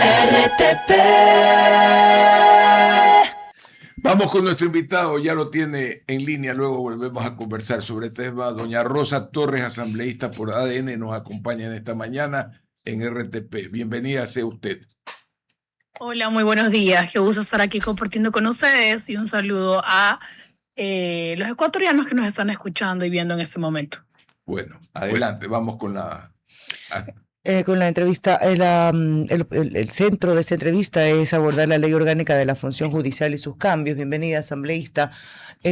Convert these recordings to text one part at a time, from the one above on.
RTP. Vamos con nuestro invitado, ya lo tiene en línea, luego volvemos a conversar sobre este tema. Doña Rosa Torres, asambleísta por ADN, nos acompaña en esta mañana en RTP. Bienvenida sea usted. Hola, muy buenos días. Qué gusto estar aquí compartiendo con ustedes y un saludo a los ecuatorianos que nos están escuchando y viendo en este momento. Bueno, adelante, vamos con la entrevista. El centro de esta entrevista es abordar la ley orgánica de la función judicial y sus cambios. Bienvenida, asambleísta.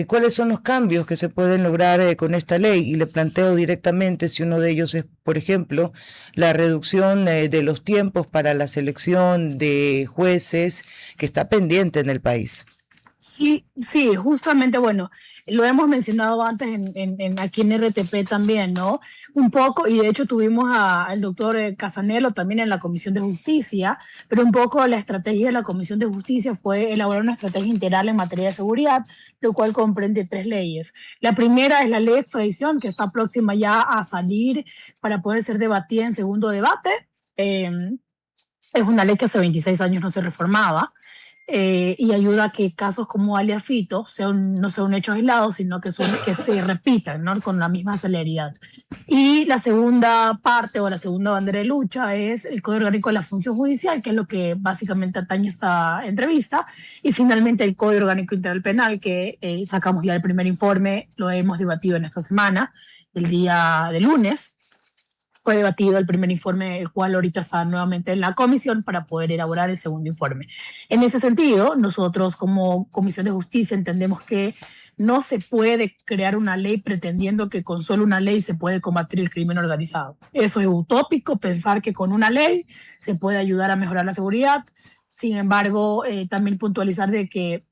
¿Cuáles son los cambios que se pueden lograr con esta ley? Y le planteo directamente si uno de ellos es, por ejemplo, la reducción de los tiempos para la selección de jueces que está pendiente en el país. Sí, justamente, bueno, lo hemos mencionado antes aquí en RTP también, ¿no? Un poco, y de hecho tuvimos al doctor Casanelo también en la Comisión de Justicia, pero un poco la estrategia de la Comisión de Justicia fue elaborar una estrategia integral en materia de seguridad, lo cual comprende 3 leyes. La primera es la ley de extradición, que está próxima ya a salir para poder ser debatida en segundo debate. Es una ley que hace 26 años no se reformaba. Y ayuda a que casos como alias Fito no sean un hecho aislado, sino que se repitan, ¿no? Con la misma celeridad. Y la segunda parte o la segunda bandera de lucha es el Código Orgánico de la Función Judicial, que es lo que básicamente atañe esta entrevista. Y finalmente el Código Orgánico Integral Penal, que sacamos ya el primer informe, lo hemos debatido en esta semana, el día de lunes. Fue debatido el primer informe, el cual ahorita está nuevamente en la comisión para poder elaborar el segundo informe. En ese sentido, nosotros como Comisión de Justicia entendemos que no se puede crear una ley pretendiendo que con solo una ley se puede combatir el crimen organizado. Eso es utópico, pensar que con una ley se puede ayudar a mejorar la seguridad. Sin embargo, también puntualizar de que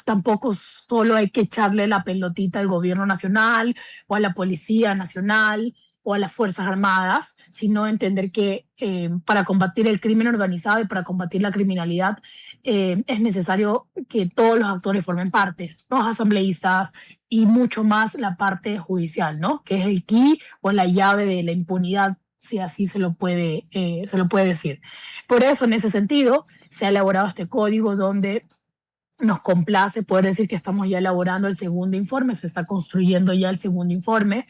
tampoco solo hay que echarle la pelotita al gobierno nacional o a la Policía Nacional o a las Fuerzas Armadas, sino entender que para combatir el crimen organizado y para combatir la criminalidad es necesario que todos los actores formen parte, los asambleístas y mucho más la parte judicial, ¿no? Que es el key o la llave de la impunidad, si así se lo puede decir. Por eso, en ese sentido, se ha elaborado este código donde nos complace poder decir que estamos ya elaborando el segundo informe, se está construyendo ya el segundo informe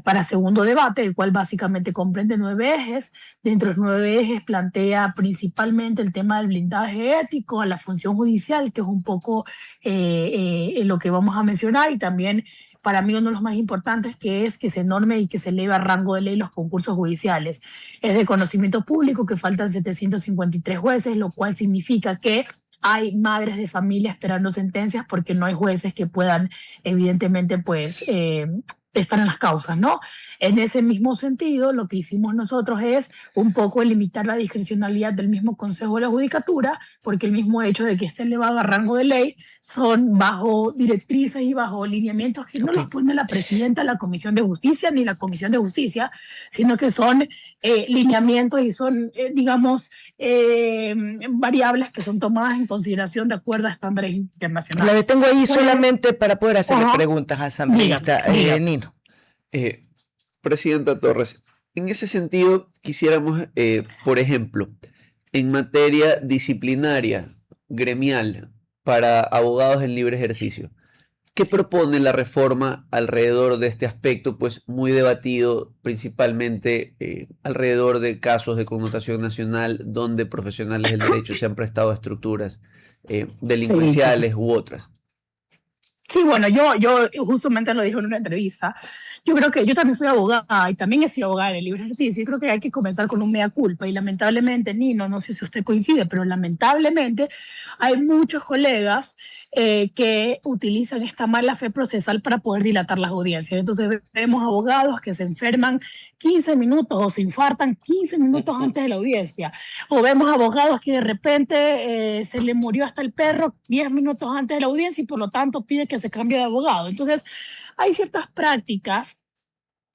para segundo debate, el cual básicamente comprende 9 ejes. Dentro de los 9 ejes plantea principalmente el tema del blindaje ético, a la función judicial, que es un poco lo que vamos a mencionar, y también para mí uno de los más importantes, que es que se norme y que se eleve a rango de ley los concursos judiciales. Es de conocimiento público que faltan 753 jueces, lo cual significa que hay madres de familia esperando sentencias porque no hay jueces que puedan, evidentemente, pues, estar en las causas, ¿no? En ese mismo sentido, lo que hicimos nosotros es un poco limitar la discrecionalidad del mismo Consejo de la Judicatura, porque el mismo hecho de que esté elevado a rango de ley son bajo directrices y bajo lineamientos que no los pone la presidenta de la Comisión de Justicia ni la Comisión de Justicia, sino que son lineamientos y son, variables que son tomadas en consideración de acuerdo a estándares internacionales. La detengo ahí solamente para poder hacerle preguntas, asambleísta. Nino. Presidenta Torres, en ese sentido quisiéramos, por ejemplo, en materia disciplinaria, gremial, para abogados en libre ejercicio, ¿qué propone la reforma alrededor de este aspecto, pues muy debatido principalmente alrededor de casos de connotación nacional donde profesionales del derecho se han prestado a estructuras delincuenciales u otras? Sí, bueno, yo justamente lo dije en una entrevista. Yo creo que yo también soy abogada y también he sido abogada en el libre ejercicio. Y creo que hay que comenzar con un mea culpa. Y lamentablemente, Nino, no sé si usted coincide, pero lamentablemente hay muchos colegas que utilizan esta mala fe procesal para poder dilatar las audiencias. Entonces vemos abogados que se enferman 15 minutos o se infartan 15 minutos antes de la audiencia. O vemos abogados que de repente se le murió hasta el perro 10 minutos antes de la audiencia y por lo tanto pide que se cambie de abogado. Entonces hay ciertas prácticas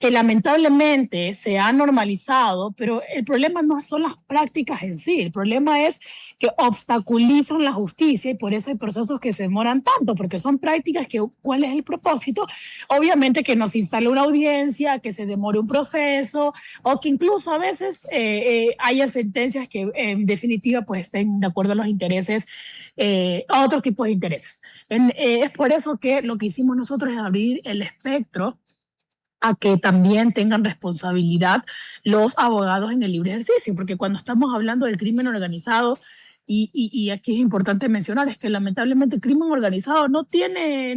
que lamentablemente se ha normalizado, pero el problema no son las prácticas en sí, el problema es que obstaculizan la justicia y por eso hay procesos que se demoran tanto, porque son prácticas que, ¿cuál es el propósito? Obviamente que nos instale una audiencia, que se demore un proceso o que incluso a veces haya sentencias que en definitiva pues estén de acuerdo a los intereses, a otros tipos de intereses. Es por eso que lo que hicimos nosotros es abrir el espectro a que también tengan responsabilidad los abogados en el libre ejercicio, porque cuando estamos hablando del crimen organizado, y aquí es importante mencionar, es que lamentablemente el crimen organizado no tiene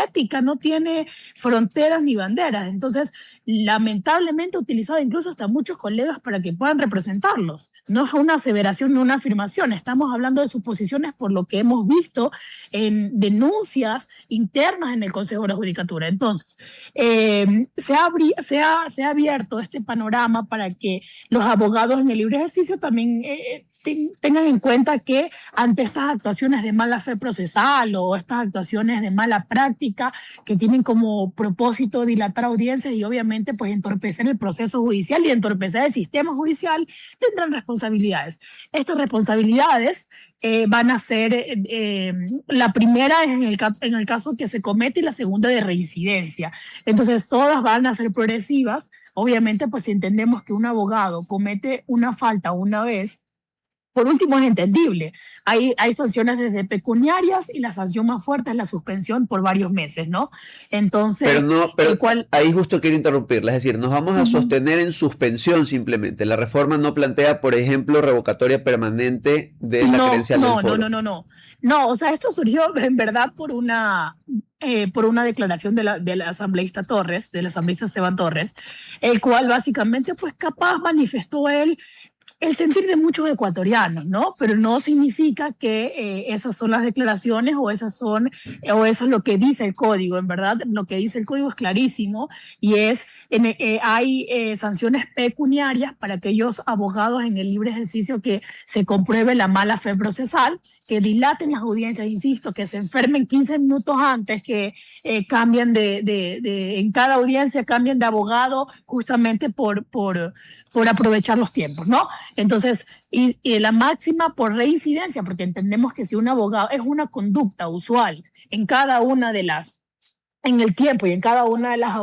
ética, no tiene fronteras ni banderas, entonces lamentablemente utilizado incluso hasta muchos colegas para que puedan representarlos. No es una aseveración, no una afirmación, estamos hablando de suposiciones por lo que hemos visto en denuncias internas en el Consejo de la Judicatura. Entonces, se ha abierto este panorama para que los abogados en el libre ejercicio también tengan en cuenta que ante estas actuaciones de mala fe procesal o estas actuaciones de mala práctica que tienen como propósito dilatar audiencias y obviamente pues entorpecer el proceso judicial y entorpecer el sistema judicial, tendrán responsabilidades. Estas responsabilidades van a ser, la primera en el caso que se comete y la segunda de reincidencia. Entonces todas van a ser progresivas. Obviamente pues si entendemos que un abogado comete una falta una vez, por último, es entendible. Hay sanciones desde pecuniarias y la sanción más fuerte es la suspensión por varios meses, ¿no? Entonces, pero ahí justo quiero interrumpirla, es decir, nos vamos a sostener en suspensión simplemente. La reforma no plantea, por ejemplo, revocatoria permanente de la credencial del foro. No, o sea, esto surgió en verdad por una declaración de la asambleísta Torres, del asambleísta Esteban Torres, el cual básicamente, pues capaz manifestó el sentir de muchos ecuatorianos, ¿no? Pero no significa que esas son las declaraciones o eso es lo que dice el código. En verdad, lo que dice el código es clarísimo y hay sanciones pecuniarias para aquellos abogados en el libre ejercicio que se compruebe la mala fe procesal, que dilaten las audiencias, insisto, que se enfermen 15 minutos antes, que cambien en cada audiencia cambien de abogado justamente por aprovechar los tiempos, ¿no? Entonces, y la máxima por reincidencia, porque entendemos que si un abogado es una conducta usual en cada una de las, en el tiempo y en cada una de las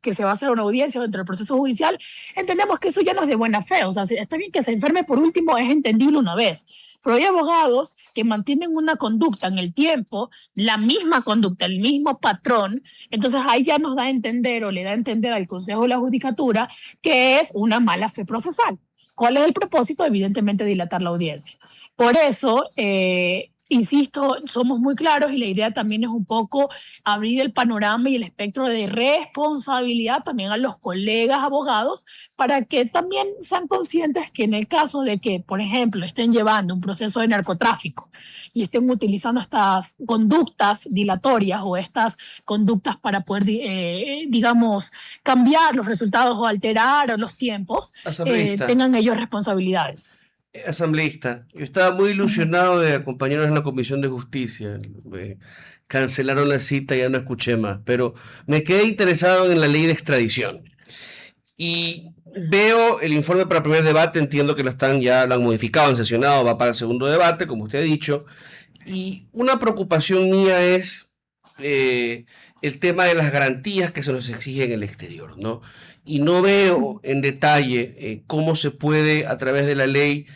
que se va a hacer una audiencia dentro del proceso judicial, entendemos que eso ya no es de buena fe. O sea, está bien que se enferme por último, es entendible una vez, pero hay abogados que mantienen una conducta en el tiempo, la misma conducta, el mismo patrón, entonces ahí ya nos da a entender o le da a entender al Consejo de la Judicatura que es una mala fe procesal. ¿Cuál es el propósito? Evidentemente dilatar la audiencia. Por eso, insisto, somos muy claros y la idea también es un poco abrir el panorama y el espectro de responsabilidad también a los colegas abogados para que también sean conscientes que en el caso de que, por ejemplo, estén llevando un proceso de narcotráfico y estén utilizando estas conductas dilatorias o estas conductas para poder, digamos, cambiar los resultados o alterar los tiempos, tengan ellos responsabilidades. Asambleísta, yo estaba muy ilusionado de acompañarnos en la Comisión de Justicia. Cancelaron la cita, ya no escuché más, pero me quedé interesado en la ley de extradición. Y veo el informe para el primer debate, entiendo que ya lo han modificado, han sesionado, va para el segundo debate, como usted ha dicho. Y una preocupación mía es el tema de las garantías que se nos exigen en el exterior, ¿no? Y no veo en detalle cómo se puede, a través de la ley,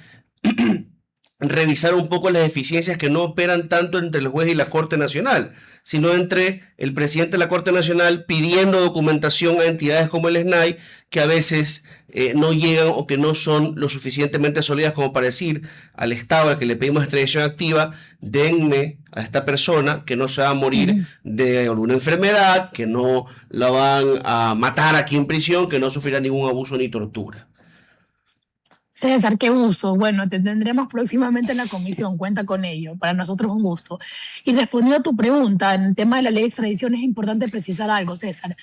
revisar un poco las deficiencias que no operan tanto entre el juez y la Corte Nacional, sino entre el presidente de la Corte Nacional pidiendo documentación a entidades como el SNAI, que a veces no llegan o que no son lo suficientemente sólidas como para decir al Estado al que le pedimos extradición activa, denme a esta persona que no se va a morir de alguna enfermedad, que no la van a matar aquí en prisión, que no sufrirá ningún abuso ni tortura. César, qué gusto. Bueno, te tendremos próximamente en la comisión, cuenta con ello. Para nosotros es un gusto. Y respondiendo a tu pregunta, en el tema de la ley de extradición es importante precisar algo, César.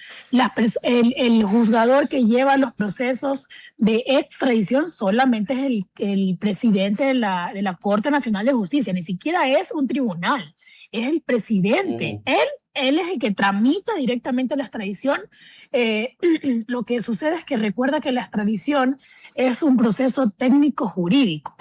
El juzgador que lleva los procesos de extradición solamente es el presidente de la Corte Nacional de Justicia, ni siquiera es un tribunal, es el presidente. Él él es el que tramita directamente la extradición. Lo que sucede es que recuerda que la extradición es un proceso técnico jurídico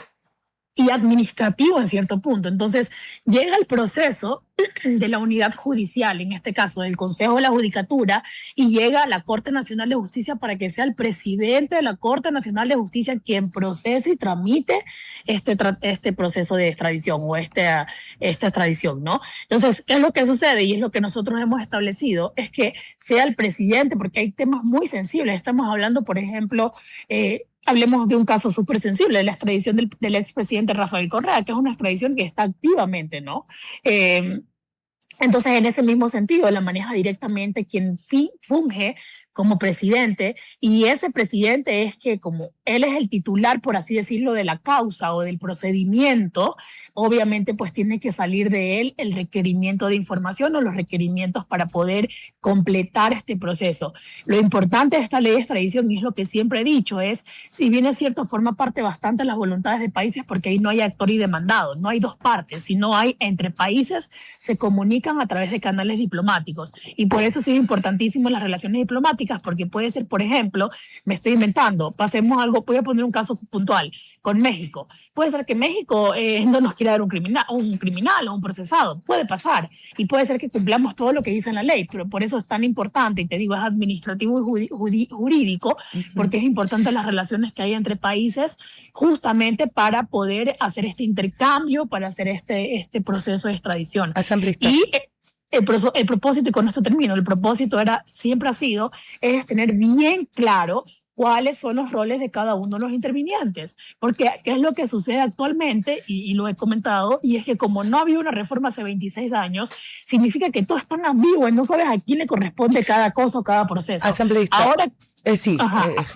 y administrativo en cierto punto. Entonces, llega el proceso de la unidad judicial, en este caso del Consejo de la Judicatura, y llega a la Corte Nacional de Justicia para que sea el presidente de la Corte Nacional de Justicia quien procese y tramite este proceso de extradición o esta extradición, ¿no? Entonces, ¿qué es lo que sucede? Y es lo que nosotros hemos establecido, es que sea el presidente, porque hay temas muy sensibles. Estamos hablando, por ejemplo, hablemos de un caso súper sensible, la extradición del expresidente Rafael Correa, que es una extradición que está activamente, ¿no? Entonces, en ese mismo sentido, la maneja directamente quien funge como presidente, y ese presidente es que, como él es el titular, por así decirlo, de la causa o del procedimiento, obviamente pues tiene que salir de él el requerimiento de información o los requerimientos para poder completar este proceso. Lo importante de esta ley de extradición, y es lo que siempre he dicho, es, si bien es cierto, forma parte bastante de las voluntades de países, porque ahí no hay actor y demandado, no hay dos partes, sino hay entre países, se comunican a través de canales diplomáticos, y por eso sí es importantísimo las relaciones diplomáticas, porque puede ser, por ejemplo, me estoy inventando, pasemos algo, voy a poner un caso puntual con México. Puede ser que México no nos quiera dar un criminal o un procesado, puede pasar, y puede ser que cumplamos todo lo que dice en la ley, pero por eso es tan importante, y te digo, es administrativo y jurídico, porque es importante las relaciones que hay entre países, justamente para poder hacer este intercambio, para hacer este proceso de extradición. Asambleísta. Y el propósito, y con esto termino, el propósito siempre ha sido, es tener bien claro cuáles son los roles de cada uno de los intervinientes, porque qué es lo que sucede actualmente, y lo he comentado, y es que como no había una reforma hace 26 años, significa que todo es tan ambiguo y no sabes a quién le corresponde cada cosa o cada proceso. Asambleísta. Ahora, Sí,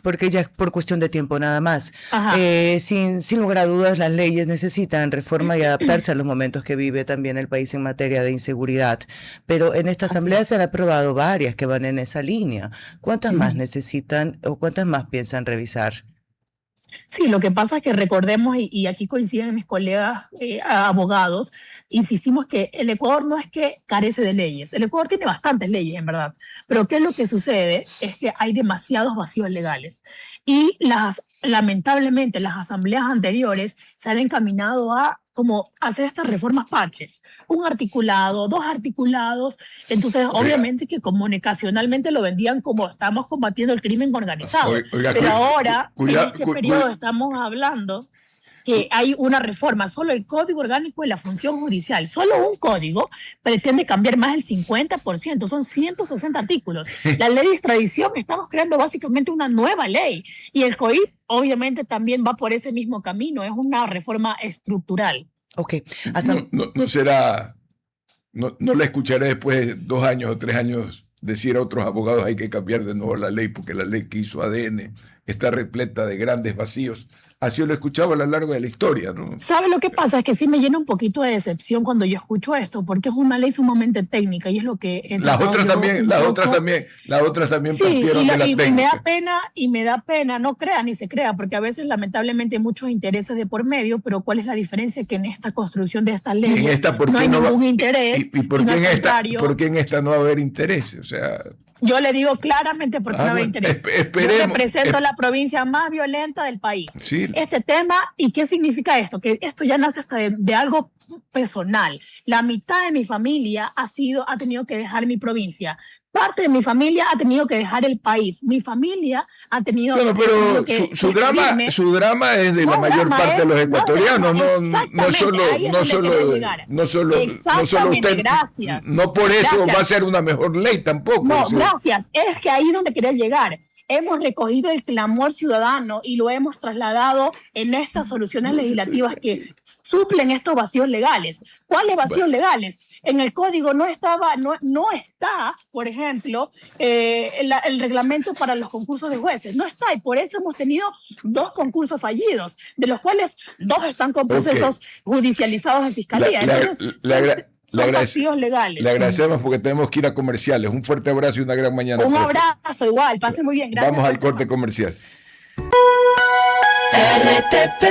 porque ya por cuestión de tiempo nada más. Ajá. Sin lugar a dudas, las leyes necesitan reforma y adaptarse a los momentos que vive también el país en materia de inseguridad. Pero en esta Así asamblea es. se han aprobado varias que van en esa línea. ¿Cuántas más necesitan o cuántas más piensan revisar? Sí, lo que pasa es que recordemos, y aquí coinciden mis colegas abogados, insistimos que el Ecuador no es que carece de leyes, el Ecuador tiene bastantes leyes, en verdad, pero ¿qué es lo que sucede? Es que hay demasiados vacíos legales, y lamentablemente las asambleas anteriores se han encaminado a como hacer estas reformas parches, un articulado, dos articulados. Entonces obviamente que comunicacionalmente lo vendían como estamos combatiendo el crimen organizado, pero ahora en este periodo estamos hablando que hay una reforma, solo el Código Orgánico de la Función Judicial, solo un código pretende cambiar más del 50%, son 160 artículos. La ley de extradición, estamos creando básicamente una nueva ley, y el COIP obviamente también va por ese mismo camino, es una reforma estructural. Ok. No será, no la escucharé después de 2 años o 3 años decir a otros abogados hay que cambiar de nuevo la ley porque la ley que hizo ADN está repleta de grandes vacíos. Así lo he escuchado a lo largo de la historia, ¿no? ¿Sabe lo que pasa? Es que sí me llena un poquito de decepción cuando yo escucho esto, porque es una ley sumamente técnica, y es lo que las otras también sí, partieron de la técnica. Y me da pena, no crea ni se crea, porque a veces lamentablemente hay muchos intereses de por medio, pero ¿cuál es la diferencia? Que en esta construcción de estas leyes no hay ningún interés, ¿Y por sino qué al contrario. ¿Por qué en esta no va a haber interés? O sea, yo le digo claramente por qué no va a haber interés. Esperemos. Yo represento la provincia más violenta del país. Sí. Este tema, ¿y qué significa esto? Que esto ya nace hasta de algo personal. La mitad de mi familia ha tenido que dejar mi provincia. Parte de mi familia ha tenido que dejar el país. Mi familia ha tenido, pero que su drama es de la mayor parte de los ecuatorianos, no solo usted. Gracias. No por eso va a ser una mejor ley tampoco. No, gracias. Es que ahí es donde quería llegar. Hemos recogido el clamor ciudadano y lo hemos trasladado en estas soluciones legislativas que suplen estos vacíos legales. ¿Cuáles vacíos legales? En el código no está, por ejemplo, el reglamento para los concursos de jueces. No está, y por eso hemos tenido 2 concursos fallidos, de los cuales 2 están con procesos judicializados en fiscalía. Son vacíos legales. Le agradecemos porque tenemos que ir a comerciales. Un fuerte abrazo y una gran mañana. Un abrazo igual, pase muy bien. Gracias. Vamos al corte comercial. RTP